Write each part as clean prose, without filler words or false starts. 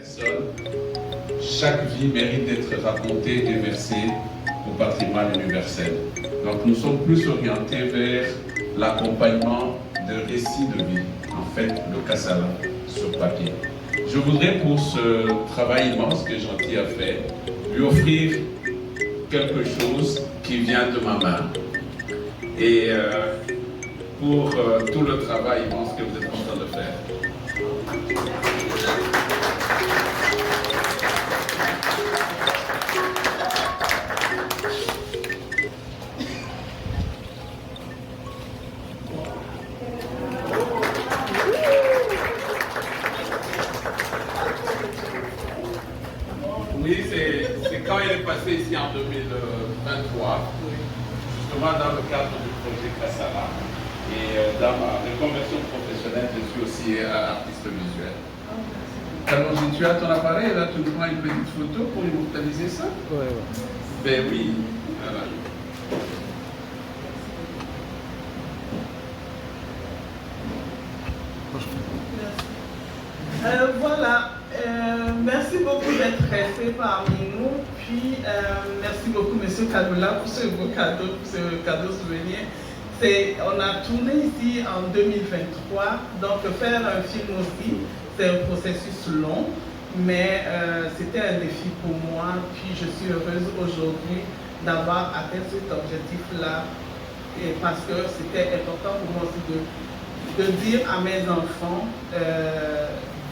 personne, chaque vie mérite d'être racontée et versée au patrimoine universel. Donc nous sommes plus orientés vers l'accompagnement de récits de vie, en fait, le Kassala sur papier. Je voudrais pour ce travail immense que Gentil a fait, lui offrir quelque chose qui vient de ma main. Et pour tout le travail immense que vous êtes en train de faire. Oui, c'est quand il est passé ici en 2023, justement dans le cadre du projet Kassala. Et dans ma reconversion professionnelle, je suis aussi artiste visuel. Alors, tu as ton appareil, là, tu nous prends une petite photo pour immortaliser ça? Oui. Ben oui, voilà. Voilà, merci beaucoup d'être resté parmi nous. Puis, merci beaucoup, M. Kadoula, pour ce beau cadeau, pour ce cadeau souvenir. On a tourné ici en 2023, donc faire un film aussi, c'est un processus long, mais c'était un défi pour moi. Puis, je suis heureuse aujourd'hui d'avoir atteint cet objectif-là, parce que c'était important pour moi aussi de dire à mes enfants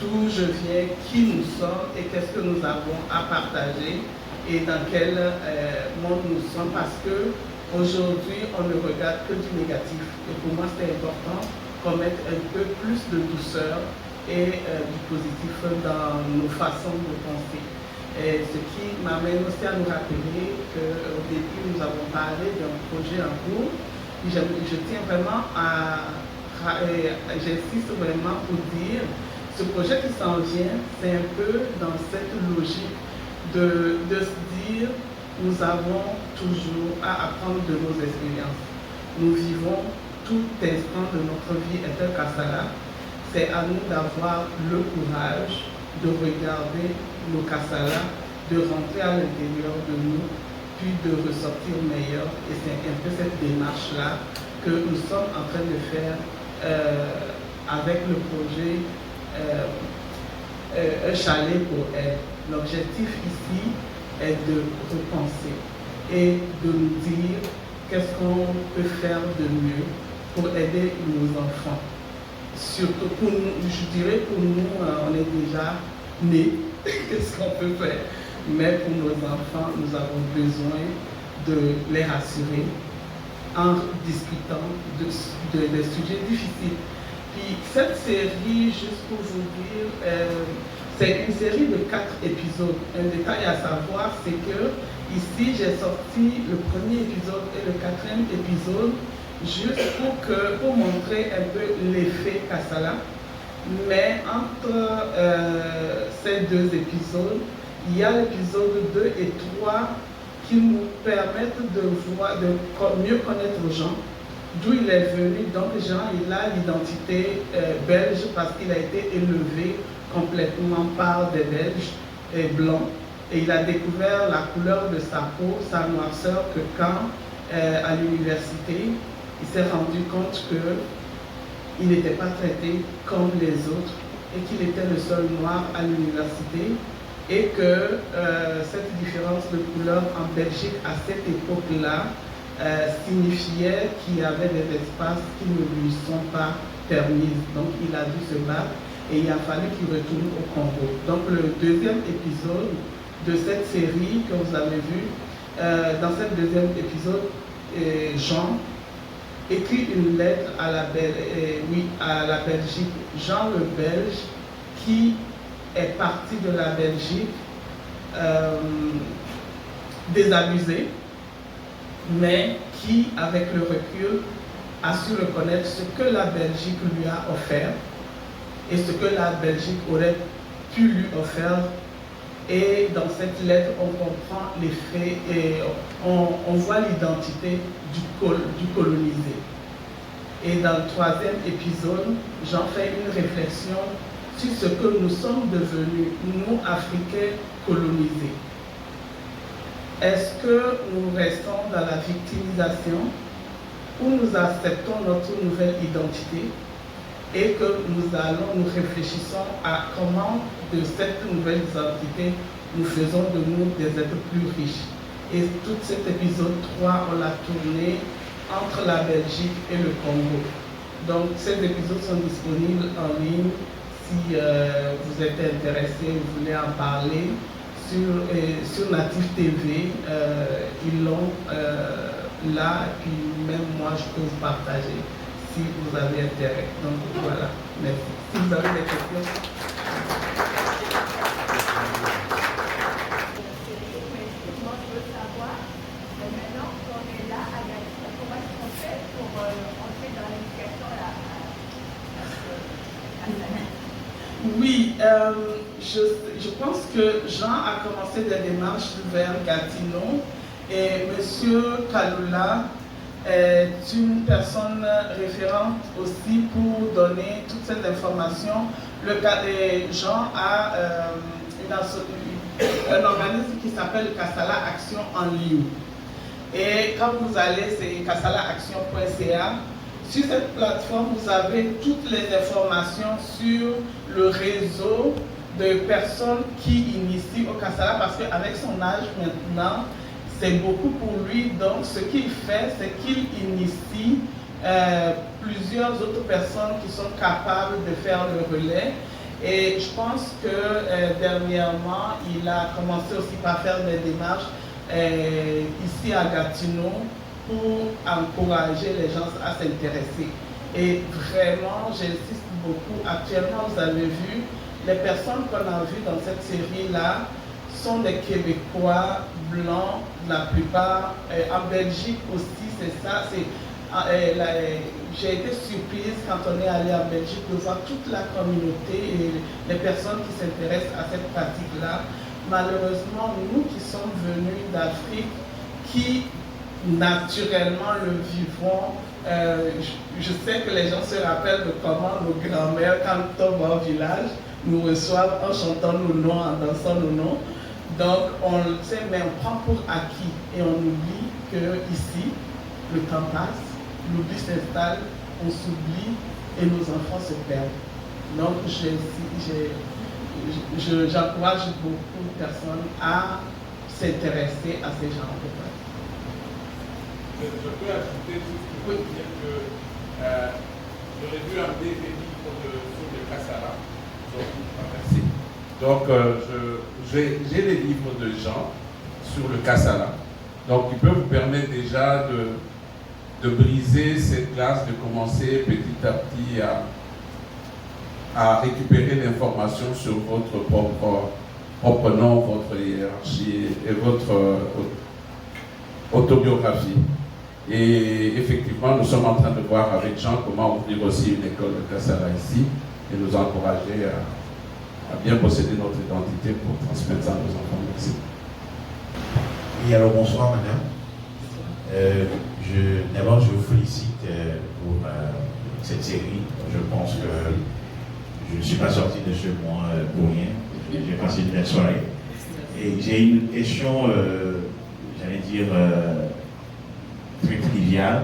d'où je viens, qui nous sommes et qu'est-ce que nous avons à partager et dans quel monde nous sommes, parce que aujourd'hui on ne regarde que du négatif. Et pour moi c'est important qu'on mette un peu plus de douceur et du positif dans nos façons de penser. Et ce qui m'amène aussi à nous rappeler qu'au début nous avons parlé d'un projet en cours. Je tiens vraiment j'insiste vraiment pour dire, ce projet qui s'en vient, c'est un peu dans cette logique de se dire, nous avons toujours à apprendre de nos expériences. Nous vivons tout instant de notre vie interkassala. C'est à nous d'avoir le courage de regarder nos kassala, de rentrer à l'intérieur de nous, puis de ressortir meilleur. Et c'est un peu cette démarche-là que nous sommes en train de faire avec le projet Un chalet pour elle. L'objectif ici est de repenser et de nous dire qu'est-ce qu'on peut faire de mieux pour aider nos enfants. Surtout pour nous, je dirais pour nous, on est déjà nés, qu'est-ce qu'on peut faire? Mais pour nos enfants, nous avons besoin de les rassurer en discutant des sujets difficiles. Puis cette série, juste pour vous dire, c'est une série de 4 épisodes. Un détail à savoir, c'est que ici j'ai sorti le premier épisode et le 4e épisode juste pour montrer un peu l'effet Kassala. Mais entre ces 2 épisodes, il y a l'épisode 2 et 3 qui nous permettent de mieux connaître Jean, d'où il est venu. Donc Jean, il a l'identité belge parce qu'il a été élevé complètement par des Belges et blancs. Et il a découvert la couleur de sa peau, sa noirceur, que quand à l'université, il s'est rendu compte qu'il n'était pas traité comme les autres et qu'il était le seul noir à l'université. Et que cette différence de couleur en Belgique à cette époque-là signifiait qu'il y avait des espaces qui ne lui sont pas permis. Donc il a dû se battre et il a fallu qu'il retourne au Congo. Donc le 2e épisode de cette série que vous avez vu, dans ce 2e épisode, Jean écrit une lettre à la Belgique. Jean le Belge qui est parti de la Belgique désabusé, mais qui, avec le recul, a su reconnaître ce que la Belgique lui a offert et ce que la Belgique aurait pu lui offrir. Et dans cette lettre, on comprend les faits et on voit l'identité du colonisé. Et dans le 3e épisode, j'en fais une réflexion sur ce que nous sommes devenus, nous, Africains colonisés. Est-ce que nous restons dans la victimisation ou nous acceptons notre nouvelle identité et que nous réfléchissons à comment de cette nouvelle identité nous faisons de nous des êtres plus riches. Et tout cet épisode 3, on l'a tourné entre la Belgique et le Congo. Donc ces épisodes sont disponibles en ligne si vous êtes intéressé, vous voulez en parler. Sur Native TV, ils l'ont là, et puis même moi je peux vous partager si vous avez intérêt. Donc voilà, merci. Si vous avez des questions. Moi je veux savoir, maintenant qu'on est là à Gatineau, comment est-ce qu'on fait pour entrer dans l'éducation à Oui, je pense que Jean a commencé des démarches vers Gatineau et M. Kalula est une personne référente aussi pour donner toutes ces informations. Jean a un organisme qui s'appelle Kassala Action en ligne. Et quand vous allez, c'est kassalaaction.ca. Sur cette plateforme, vous avez toutes les informations sur le réseau de personnes qui initient au Kassala, parce qu'avec son âge maintenant, c'est beaucoup pour lui. Donc, ce qu'il fait, c'est qu'il initie plusieurs autres personnes qui sont capables de faire le relais. Et je pense que dernièrement, il a commencé aussi par faire des démarches ici à Gatineau pour encourager les gens à s'intéresser. Et vraiment, j'insiste beaucoup. Actuellement, vous avez vu, les personnes qu'on a vues dans cette série-là sont des Québécois blancs, la plupart. En Belgique aussi, c'est ça. J'ai été surprise quand on est allé en Belgique de voir toute la communauté et les personnes qui s'intéressent à cette pratique-là. Malheureusement, nous qui sommes venus d'Afrique, qui naturellement le vivons, je sais que les gens se rappellent de comment nos grands-mères, quand on va au village, nous reçoivent en chantant nos noms, en dansant nos noms. Donc, on le sait, mais on prend pour acquis et on oublie qu'ici, le temps passe, l'oubli s'installe, on s'oublie et nos enfants se perdent. Donc, j'encourage beaucoup de personnes à s'intéresser à ces genres de pratiques. Je peux ajouter juste pour dire que j'aurais dû amener des livres sur le Kassala. Merci. Donc, j'ai les livres de Jean sur le Kassala. Donc, ils peuvent vous permettre déjà de briser cette glace, de commencer petit à petit à récupérer l'information sur votre propre nom, votre hiérarchie et votre autobiographie. Et effectivement, nous sommes en train de voir avec Jean comment ouvrir aussi une école de Kassala ici et nous encourager à bien posséder notre identité pour transmettre ça à nos enfants. Merci. Oui, alors bonsoir madame. D'abord, je vous félicite pour cette série. Je pense que je ne suis pas sorti de chez moi pour rien. J'ai passé une belle soirée. Et j'ai une question, j'allais dire, très triviale.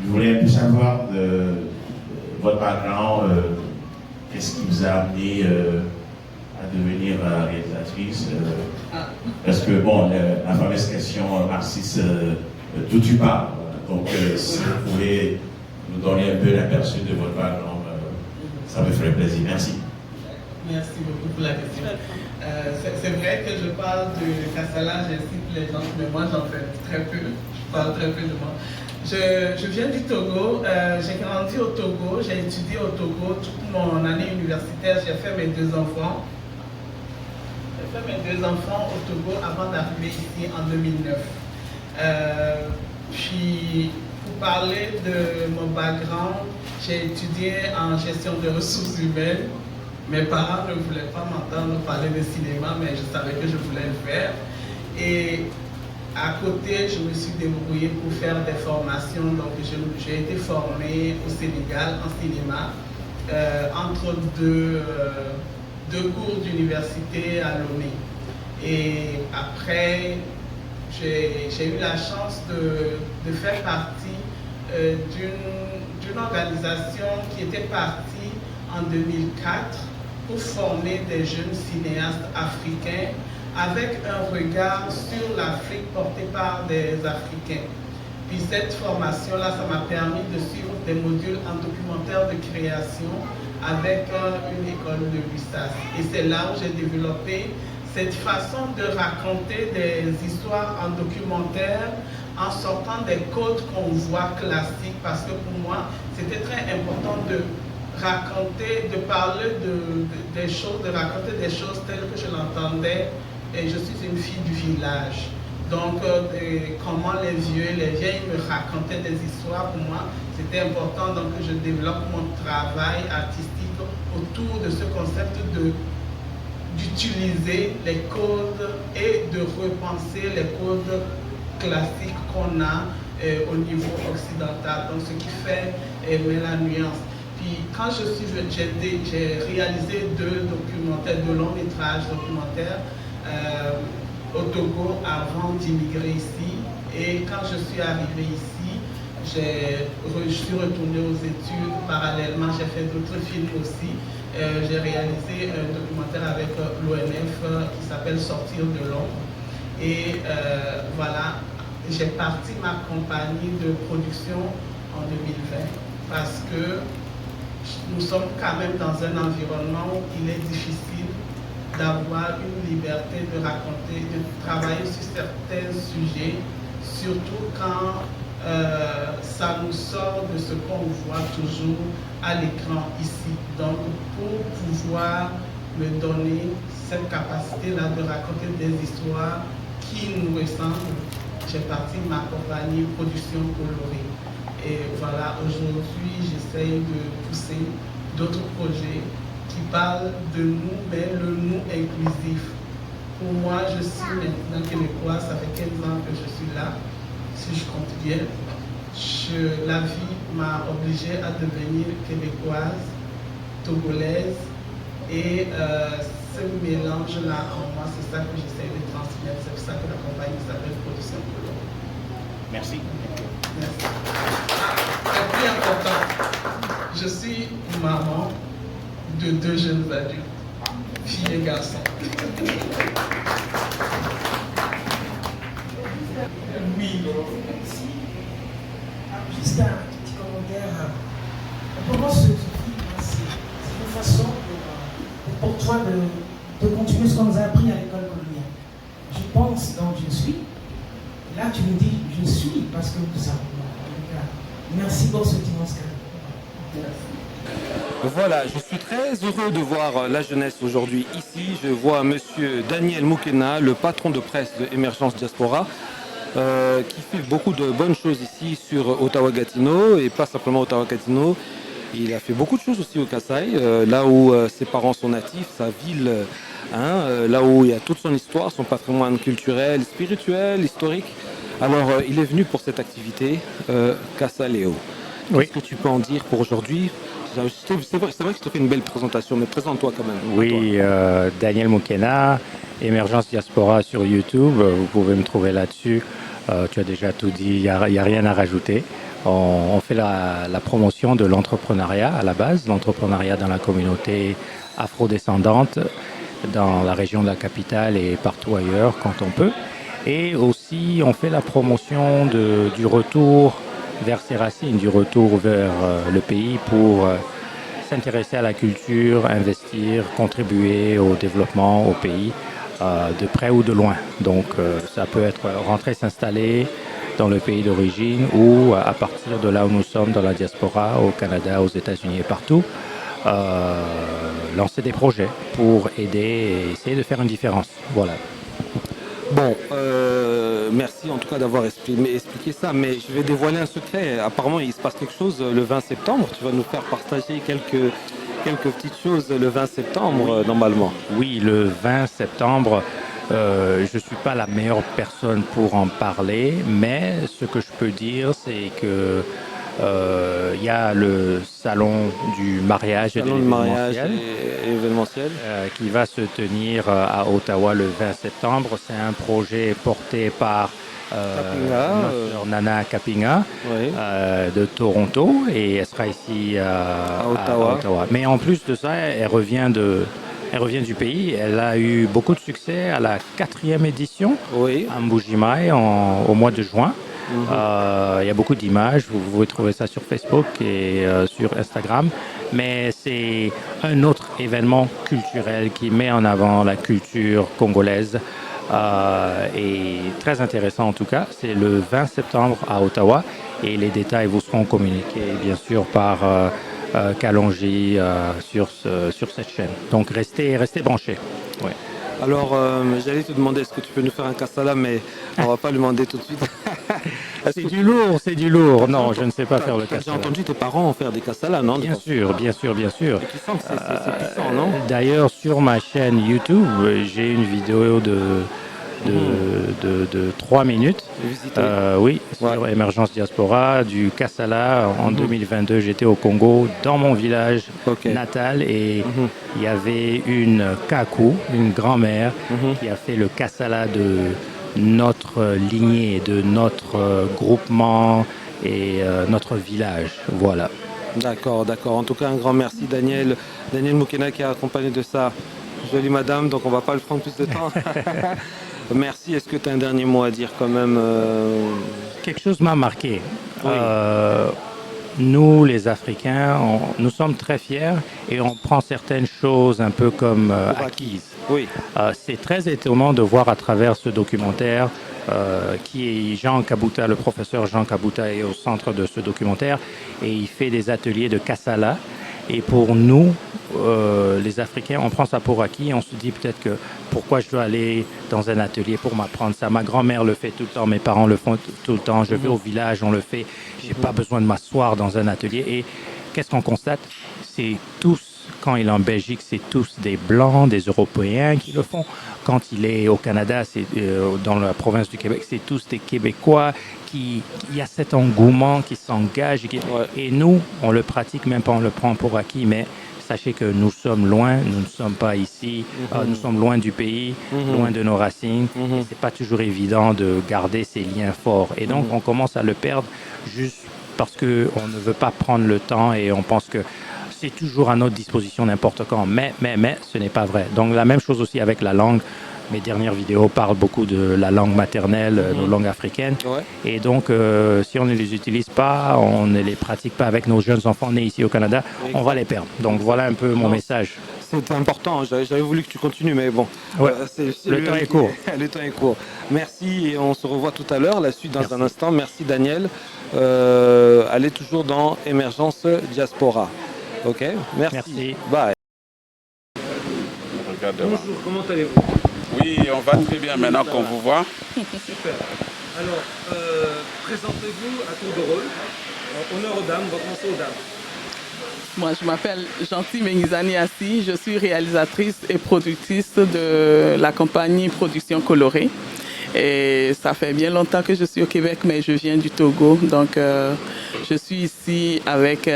Je voulais un peu savoir de votre background, qu'est-ce qui vous a amené à devenir réalisatrice. Parce que, bon, la fameuse question marxiste, d'où tu parles. Donc, si vous pouvez nous donner un peu l'aperçu de votre background, ça me ferait plaisir. Merci. Merci beaucoup pour la question. C'est vrai que je parle de Kassala, j'incite les gens, mais moi j'en fais très peu. Je parle très peu de moi. Je viens du Togo, j'ai grandi au Togo, j'ai étudié au Togo toute mon année universitaire, j'ai fait mes 2 enfants. J'ai fait mes 2 enfants au Togo avant d'arriver ici en 2009. Puis, pour parler de mon background, j'ai étudié en gestion de ressources humaines. Mes parents ne voulaient pas m'entendre parler de cinéma, mais je savais que je voulais le faire. Et à côté, je me suis débrouillée pour faire des formations. Donc, j'ai été formée au Sénégal en cinéma. entre deux cours d'université à Lomé. Et après, j'ai eu la chance de faire partie d'une organisation qui était partie en 2004 pour former des jeunes cinéastes africains avec un regard sur l'Afrique porté par des Africains. Puis cette formation-là, ça m'a permis de suivre des modules en documentaire de création avec une école de l'USAS. Et c'est là où j'ai développé cette façon de raconter des histoires en documentaire en sortant des codes qu'on voit classiques, parce que pour moi, c'était très important de raconter, de parler des choses, de raconter des choses telles que je l'entendais. Et je suis une fille du village. Donc, comment les vieilles me racontaient des histoires, pour moi, c'était important. Donc, je développe mon travail artistique autour de ce concept d'utiliser les codes et de repenser les codes classiques qu'on a au niveau occidental. Donc, ce qui fait la nuance. Puis, quand j'ai réalisé 2 documentaires, 2 longs métrages documentaires au Togo avant d'immigrer ici. Et quand je suis arrivé ici, je suis retournée aux études. Parallèlement, j'ai fait d'autres films aussi. J'ai réalisé un documentaire avec l'ONF qui s'appelle Sortir de l'ombre. Et voilà, j'ai parti ma compagnie de production en 2020 parce que nous sommes quand même dans un environnement où il est difficile d'avoir une liberté de raconter, de travailler sur certains sujets, surtout quand ça nous sort de ce qu'on voit toujours à l'écran ici. Donc, pour pouvoir me donner cette capacité-là de raconter des histoires qui nous ressemblent, j'ai parti ma compagnie Production Colorée. Et voilà, aujourd'hui, j'essaye de pousser d'autres projets qui parlent de nous, mais le nous inclusif. Pour moi, je suis maintenant québécoise, ça fait 15 ans que je suis là, si je compte bien. La vie m'a obligée à devenir québécoise, togolaise, et ce mélange-là en moi, c'est ça que j'essaie de transmettre. C'est pour ça que la compagnie s'appelle Production Colorée. Merci. Merci. Le plus important, je suis maman de 2 jeunes adultes, filles et garçons. Oui. Juste un petit commentaire. Comment ce film, c'est une façon pour toi de continuer ce qu'on nous a appris à l'école coloniale. Je pense donc je suis. Là, tu me dis je suis parce que nous savons. Merci pour ce immense cadeau. Voilà, je suis très heureux de voir la jeunesse aujourd'hui ici. Je vois monsieur Daniel Moukena, le patron de presse de Émergence Diaspora, qui fait beaucoup de bonnes choses ici sur Ottawa-Gatineau, et pas simplement Ottawa-Gatineau. Il a fait beaucoup de choses aussi au Kasaï, là où ses parents sont natifs, sa ville, là où il y a toute son histoire, son patrimoine culturel, spirituel, historique. Alors, il est venu pour cette activité, Casa Léo. Oui. Qu'est-ce que tu peux en dire pour aujourd'hui? C'est vrai que je te fais une belle présentation, mais présente-toi quand même. Oui, Daniel Moukena, Émergence Diaspora sur YouTube, vous pouvez me trouver là-dessus. Tu as déjà tout dit, il n'y a rien à rajouter. On fait la promotion de l'entrepreneuriat à la base, l'entrepreneuriat dans la communauté afrodescendante, dans la région de la capitale et partout ailleurs quand on peut. Et aussi, on fait la promotion du retour vers ses racines, du retour vers le pays pour s'intéresser à la culture, investir, contribuer au développement au pays, de près ou de loin. Donc ça peut être rentrer s'installer dans le pays d'origine ou à partir de là où nous sommes, dans la diaspora, au Canada, aux États-Unis et partout, lancer des projets pour aider et essayer de faire une différence. Voilà. Bon, merci en tout cas d'avoir expliqué ça, mais je vais dévoiler un secret. Apparemment, il se passe quelque chose le 20 septembre. Tu vas nous faire partager quelques petites choses le 20 septembre, normalement. Oui, le 20 septembre, je ne suis pas la meilleure personne pour en parler, mais ce que je peux dire, c'est que Il y a le salon du mariage et de Salon de mariage l'événementiel et événementiel. qui va se tenir à Ottawa le 20 septembre. C'est un projet porté par Kapinga, notre sœur Nana Kapinga Oui. de Toronto et elle sera ici à Ottawa. Mais en plus de ça, elle revient du pays. Elle a eu beaucoup de succès à la 4e édition Oui. à Mbujimaï au mois de juin. Il y a beaucoup d'images, vous pouvez trouver ça sur Facebook et sur Instagram. Mais c'est un autre événement culturel qui met en avant la culture congolaise et très intéressant en tout cas. C'est le 20 septembre à Ottawa et les détails vous seront communiqués bien sûr par Kalonji sur cette chaîne. Donc restez branchés. Ouais. Alors, j'allais te demander, est-ce que tu peux nous faire un kassala, mais on va pas lui demander tout de suite. C'est du lourd, c'est du lourd. Non, je ne sais pas faire le J'ai kassala. entendu tes parents faire des kassalas, non? Bien sûr. Tu sens que c'est puissant, non? D'ailleurs, sur ma chaîne YouTube, j'ai une vidéo de 3 minutes. Visiter. Oui, sur Émergence Diaspora, du Kassala. En 2022, j'étais au Congo, dans mon village natal, et il y avait une Kaku, une grand-mère, qui a fait le Kassala de notre lignée, de notre groupement et notre village. Voilà. D'accord. En tout cas, un grand merci, Daniel Mukena, qui a accompagné de ça. Jolie madame, donc on va pas le prendre plus de temps. Merci. Est-ce que tu as un dernier mot à dire quand même Quelque chose m'a marqué. Oui. Nous, les Africains, nous sommes très fiers et on prend certaines choses un peu comme acquises. Oui. C'est très étonnant de voir à travers ce documentaire qui est Jean Kabuta, le professeur Jean Kabuta est au centre de ce documentaire et il fait des ateliers de Kassala. Et pour nous, les Africains, on prend ça pour acquis. On se dit peut-être que pourquoi je dois aller dans un atelier pour m'apprendre ça. Ma grand-mère le fait tout le temps, mes parents le font tout le temps. Je vais au village, on le fait. J'ai pas besoin de m'asseoir dans un atelier. Et qu'est-ce qu'on constate? C'est tous, quand il est en Belgique, c'est tous des Blancs, des Européens qui le font. Quand il est au Canada, c'est dans la province du Québec, c'est tous des Québécois il y a cet engouement qui s'engage. Et nous, on le pratique, même pas on le prend pour acquis, mais sachez que nous sommes loin, nous ne sommes pas ici, nous sommes loin du pays, loin de nos racines. Et c'est pas toujours évident de garder ces liens forts. Et donc, on commence à le perdre juste parce qu'on ne veut pas prendre le temps et on pense que c'est toujours à notre disposition n'importe quand. Mais, ce n'est pas vrai. Donc, la même chose aussi avec la langue. Mes dernières vidéos parlent beaucoup de la langue maternelle, nos langues africaines. Ouais. Et donc, si on ne les utilise pas, on ne les pratique pas avec nos jeunes enfants nés ici au Canada, on va les perdre. Donc, voilà un peu mon message. C'est important. J'avais voulu que tu continues, mais bon. Ouais. Le temps est court. Le temps est court. Merci et on se revoit tout à l'heure. La suite dans un instant. Merci Daniel. Allez toujours dans Émergence Diaspora. Ok. Merci. Bye. Bonjour. Comment allez-vous? Oui, on va très bien maintenant qu'on vous voit. Super. Alors, présentez-vous à tour de rôle. Honneur aux dames, on va commencer aux dames. Moi, je m'appelle Gentil Mengizani Assi, je suis réalisatrice et productrice de la compagnie Production Colorée. Et ça fait bien longtemps que je suis au Québec, mais je viens du Togo. Donc, je suis ici avec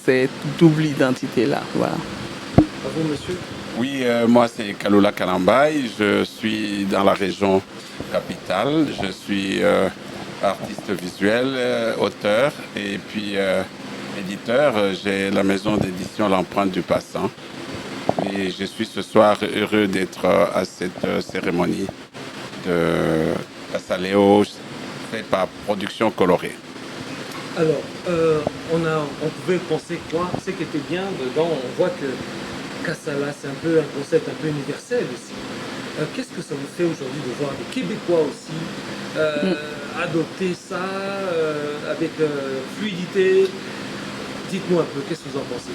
cette double identité-là. Voilà. À vous, monsieur? Oui, moi c'est Kalula Kalambay, je suis dans la région capitale, je suis artiste visuel, auteur et puis éditeur. J'ai la maison d'édition L'Empreinte du Passant et je suis ce soir heureux d'être à cette cérémonie de Kassaléo faite par Production Colorée. Alors, on pouvait penser quoi? Ce qui était bien dedans, on voit que Kassala, c'est un peu un concept un peu universel aussi. Qu'est-ce que ça vous fait aujourd'hui de voir des Québécois aussi adopter ça avec fluidité? Dites-nous un peu, qu'est-ce que vous en pensez?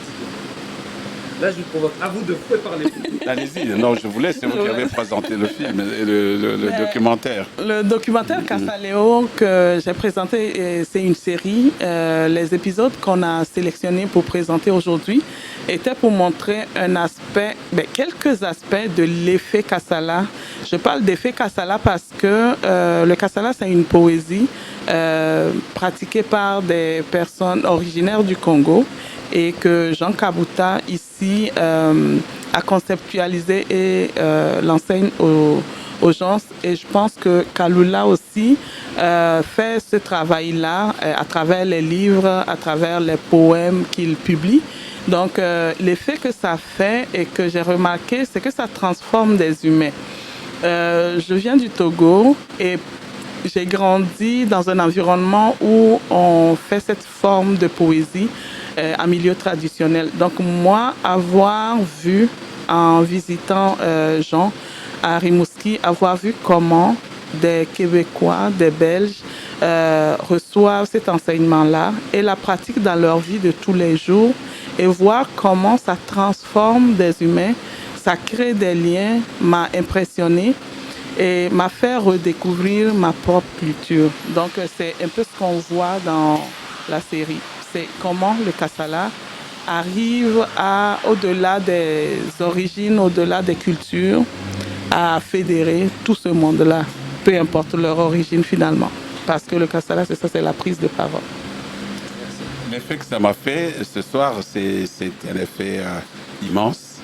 Là, je vous provoque. À vous de parler. Allez-y, non, je vous laisse, c'est vous qui avez présenté le film, le documentaire. Le documentaire Kassaléo que j'ai présenté, c'est une série. Les épisodes qu'on a sélectionnés pour présenter aujourd'hui étaient pour montrer un aspect, quelques aspects de l'effet Kassala. Je parle d'effet Kassala parce que le Kassala, c'est une poésie pratiqué par des personnes originaires du Congo et que Jean Kabuta ici a conceptualisé et l'enseigne aux gens. Et je pense que Kalula aussi fait ce travail-là à travers les livres, à travers les poèmes qu'il publie. Donc l'effet que ça fait et que j'ai remarqué, c'est que ça transforme des humains. Je viens du Togo et j'ai grandi dans un environnement où on fait cette forme de poésie en milieu traditionnel. Donc moi, avoir vu en visitant Jean à Rimouski, avoir vu comment des Québécois, des Belges reçoivent cet enseignement-là et la pratiquent dans leur vie de tous les jours et voir comment ça transforme des humains, ça crée des liens, m'a impressionné et m'a fait redécouvrir ma propre culture. Donc c'est un peu ce qu'on voit dans la série. C'est comment le Kassala arrive à, au-delà des origines, au-delà des cultures, à fédérer tout ce monde-là, peu importe leur origine finalement. Parce que le Kassala, c'est ça, c'est la prise de parole. L'effet que ça m'a fait ce soir, c'est un effet immense.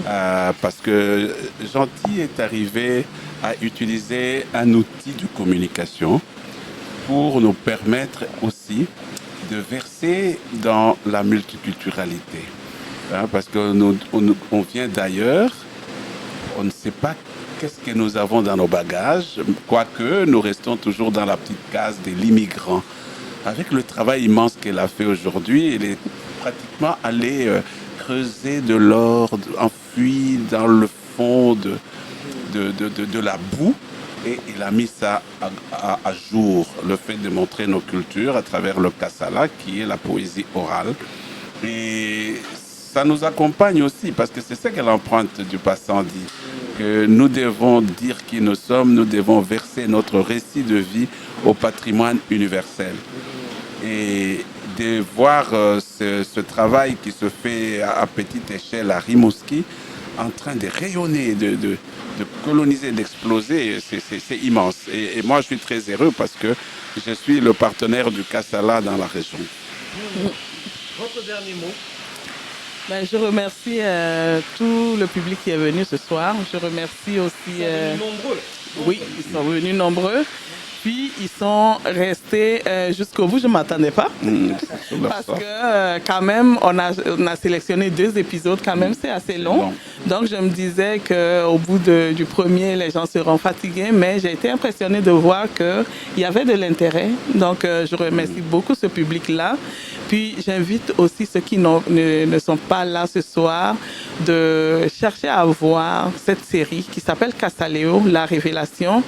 Parce que Gentil est arrivé à utiliser un outil de communication pour nous permettre aussi de verser dans la multiculturalité. Parce qu'on vient d'ailleurs, on ne sait pas qu'est-ce que nous avons dans nos bagages, quoique nous restons toujours dans la petite case de l'immigrant. Avec le travail immense qu'elle a fait aujourd'hui, elle est pratiquement allée creuser de l'or enfoui dans le fond de la boue et il a mis ça à jour, le fait de montrer nos cultures à travers le Kassala qui est la poésie orale. Et ça nous accompagne aussi parce que c'est ça que l'empreinte du passant dit, que nous devons dire qui nous sommes, nous devons verser notre récit de vie au patrimoine universel. Et de voir ce travail qui se fait à petite échelle à Rimouski en train de rayonner, de coloniser, d'exploser, c'est immense. Et moi, je suis très heureux parce que je suis le partenaire du Kassala dans la région. Votre dernier mot? Je remercie tout le public qui est venu ce soir. Je remercie aussi... Ils sont venus nombreux. Oui, ils sont venus nombreux. Puis ils sont restés jusqu'au bout, je ne m'attendais pas. Parce que quand même, on a sélectionné 2 épisodes, quand même, c'est assez long. Donc je me disais qu'au bout du premier, les gens seront fatigués, mais j'ai été impressionnée de voir qu'il y avait de l'intérêt. Donc je remercie beaucoup ce public-là. Puis j'invite aussi ceux qui ne sont pas là ce soir de chercher à voir cette série qui s'appelle Kassaléo, la révélation.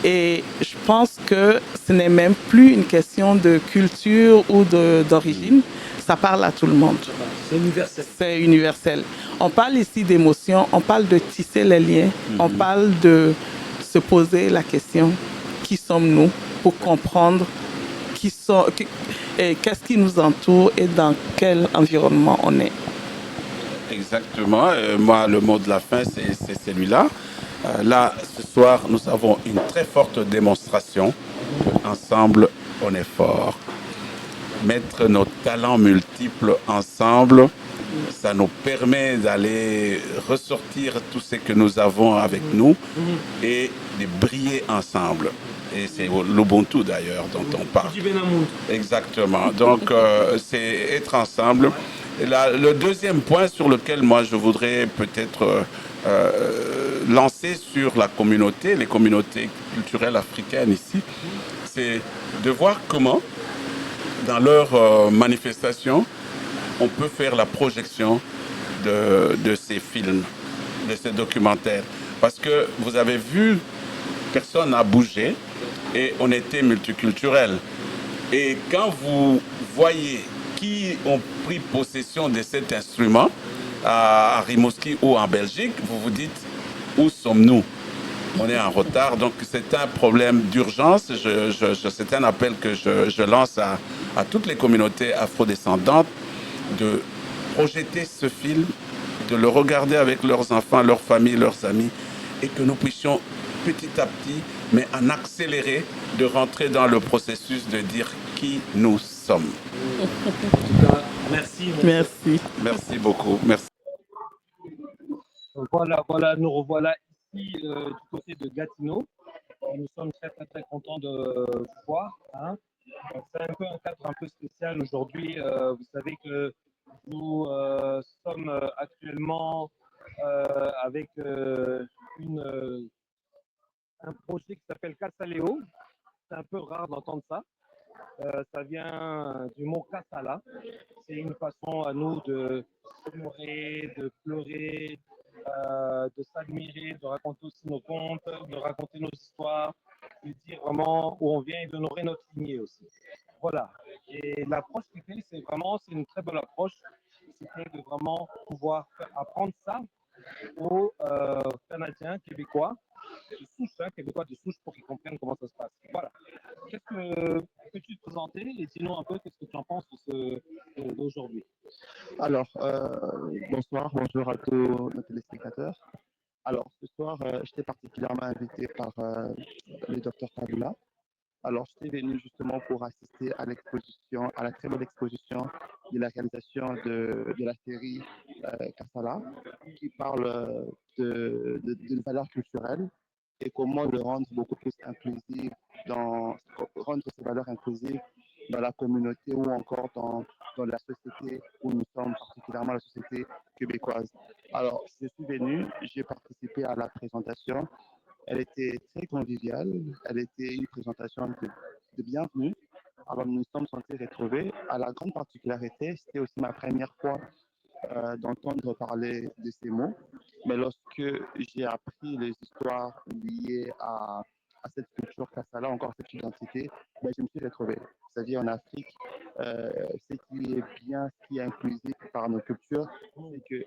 Et je pense que ce n'est même plus une question de culture ou d'origine. Ça parle à tout le monde. C'est universel. C'est universel. On parle ici d'émotions, on parle de tisser les liens, on parle de se poser la question, qui sommes-nous, pour comprendre qu'est-ce qui nous entoure et dans quel environnement on est. Exactement. Moi, le mot de la fin, c'est celui-là. Là, ce soir, nous avons une très forte démonstration qu'ensemble, on est fort. Mettre nos talents multiples ensemble, ça nous permet d'aller ressortir tout ce que nous avons avec nous et de briller ensemble. Et c'est l'Ubuntu d'ailleurs dont on parle. Exactement. Donc, c'est être ensemble. Et là, le deuxième point sur lequel moi je voudrais peut-être lancer sur la communauté, les communautés culturelles africaines ici, c'est de voir comment, dans leurs manifestations, on peut faire la projection de ces films, de ces documentaires. Parce que vous avez vu, personne n'a bougé et on était multiculturel. Et quand vous voyez qui ont pris possession de cet instrument à Rimouski ou en Belgique, vous vous dites, où sommes-nous? On est en retard, donc c'est un problème d'urgence. C'est un appel que je lance à toutes les communautés afrodescendantes de projeter ce film, de le regarder avec leurs enfants, leurs familles, leurs amis, et que nous puissions petit à petit mais en accéléré, de rentrer dans le processus de dire qui nous sommes. En tout cas, merci. Merci. Merci beaucoup. Merci. Voilà, nous revoilà ici du côté de Gatineau. Nous sommes très contents de vous voir. Hein. C'est un peu un cadre un peu spécial aujourd'hui. Vous savez que nous sommes actuellement avec un projet qui s'appelle Casaleo. C'est un peu rare d'entendre ça. Ça vient du mot Casala. C'est une façon à nous de s'honorer, de pleurer, de s'admirer, de raconter aussi nos contes, de raconter nos histoires, de dire vraiment où on vient et d'honorer notre lignée aussi. Voilà. Et l'approche qui fait, c'est une très bonne approche. C'était de vraiment pouvoir apprendre ça aux Canadiens, Québécois, de souche, Québécois de souche pour qu'ils comprennent comment ça se passe. Voilà. Peux-tu te présenter et dis-nous un peu qu'est-ce que tu en penses d'aujourd'hui? Alors, bonjour à tous nos téléspectateurs. Alors, ce soir, j'étais particulièrement invité par le docteur Fabula. Alors, j'étais venu justement pour assister à l'exposition, à la très belle exposition de la réalisation de la série Kassala, qui parle de valeurs culturelles et comment le rendre beaucoup plus inclusive, rendre ces valeurs inclusives dans la communauté ou encore dans la société où nous sommes, particulièrement la société québécoise. Alors, je suis venu, j'ai participé à la présentation. Elle était très conviviale, elle était une présentation de bienvenue. Alors, nous nous sommes sentis retrouvés. À la grande particularité, c'était aussi ma première fois d'entendre parler de ces mots. Mais lorsque j'ai appris les histoires liées à cette culture Kassala, encore cette identité, je me suis retrouvé. C'est-à-dire en Afrique, ce qui est bien, ce qui est inclusif par nos cultures, c'est que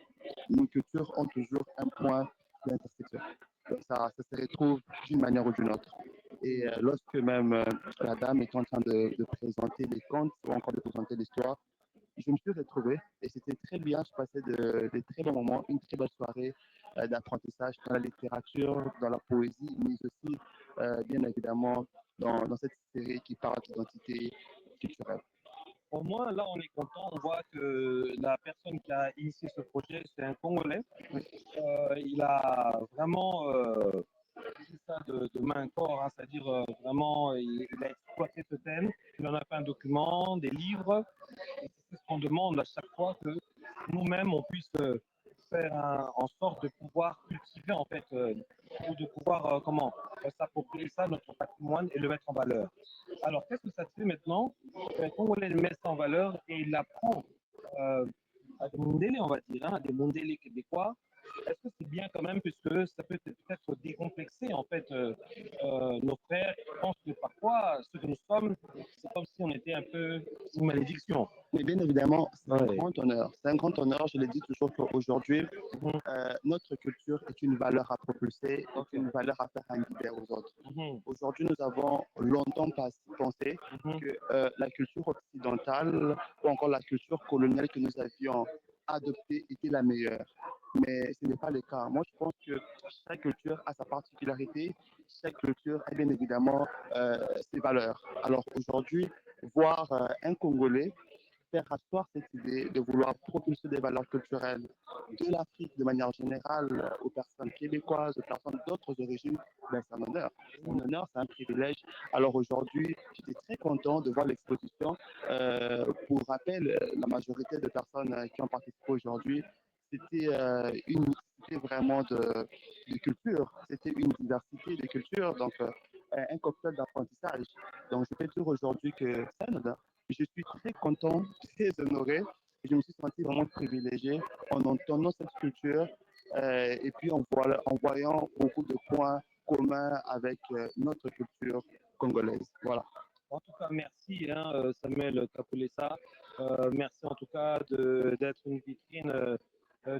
nos cultures ont toujours un point d'intersection. Ça se retrouve d'une manière ou d'une autre. Et lorsque même la dame est en train de présenter les contes ou encore de présenter l'histoire, je me suis retrouvé et c'était très bien. Je passais de très bons moments, une très belle soirée d'apprentissage dans la littérature, dans la poésie, mais aussi, bien évidemment, dans cette série qui parle d'identité culturelle. Au moins, là, on est content. On voit que la personne qui a initié ce projet, c'est un Congolais. Il a vraiment fait ça de main corps, hein, c'est-à-dire vraiment, il a exploité ce thème. Il en a fait un document, des livres. C'est ce qu'on demande à chaque fois, que nous-mêmes, on puisse faire en sorte de pouvoir cultiver, en fait, ou de pouvoir, s'approprier ça, notre patrimoine, et le mettre en valeur. Alors, qu'est-ce que ça te fait maintenant? Le Congolais le met ça en valeur et il l'apprend à des Mondélé, on va dire, hein, à des Mondélé québécois. Est-ce que c'est bien quand même, puisque ça peut peut-être décomplexer en fait nos frères qui pensent que parfois, ce que nous sommes, c'est comme si on était un peu une malédiction. Mais bien évidemment, c'est un grand honneur. C'est un grand honneur. Je le dis toujours qu'aujourd'hui, notre culture est une valeur à propulser, est une valeur à faire un guide aux autres. Aujourd'hui, nous avons longtemps pensé que la culture occidentale ou encore la culture coloniale que nous avions adoptée était la meilleure. Mais ce n'est pas le cas. Moi, je pense que chaque culture a sa particularité, chaque culture a bien évidemment ses valeurs. Alors aujourd'hui, voir un Congolais faire asseoir cette idée de vouloir propulser des valeurs culturelles de l'Afrique de manière générale aux personnes québécoises, aux personnes d'autres origines, c'est un honneur. C'est un honneur, c'est un privilège. Alors aujourd'hui, j'étais très content de voir l'exposition. Pour rappel, la majorité des personnes qui ont participé aujourd'hui, c'était vraiment de culture, c'était une diversité de cultures, donc un cocktail d'apprentissage. Donc je peux dire aujourd'hui que c'est un honneur. Je suis très content, très honoré, et je me suis senti vraiment privilégié en entendant cette culture et puis en voyant beaucoup de points communs avec notre culture congolaise. Voilà. En tout cas, merci Samuel Kapolesa. Merci en tout cas d'être une vitrine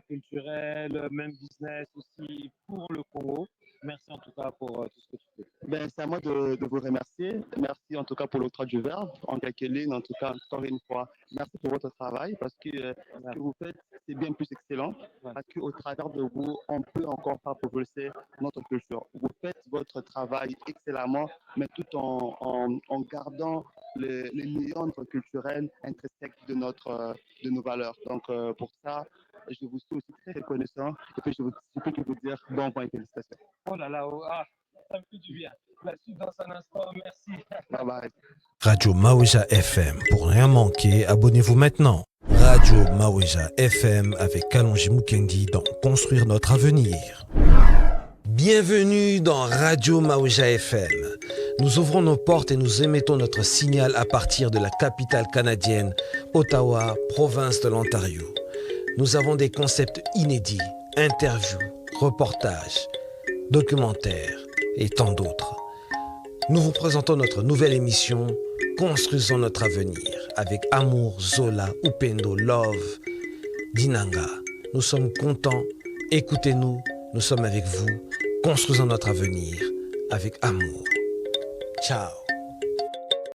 culturelle, même business aussi pour le Congo. Merci en tout cas pour tout ce que tu fais. C'est à moi de vous remercier. Merci en tout cas pour l'octroi du verbe. En quelques lignes, en tout cas, encore une fois, merci pour votre travail parce que ce que vous faites, c'est bien plus excellent parce qu'au travers de vous, on peut encore faire progresser notre culture. Vous faites votre travail excellemment, mais tout en gardant les nuances culturelles intrinsèques de nos valeurs. Donc, pour ça, je vous suis aussi très reconnaissant et puis je peux que vous dire bon vent et félicitations. Oh là là, ça me fait du bien. La suite dans un instant, merci. Bye bye. Radio Maouja FM. Pour rien manquer, abonnez-vous maintenant. Radio Maouja FM avec Kalonji Mukendi dans Construire notre avenir. Bienvenue dans Radio Maouja FM. Nous ouvrons nos portes et nous émettons notre signal à partir de la capitale canadienne, Ottawa, province de l'Ontario. Nous avons des concepts inédits, interviews, reportages, documentaires et tant d'autres. Nous vous présentons notre nouvelle émission Construisons notre avenir avec Amour, Zola, Upendo, Love, Dinanga. Nous sommes contents, écoutez-nous, nous sommes avec vous. Construisons notre avenir avec amour. Ciao.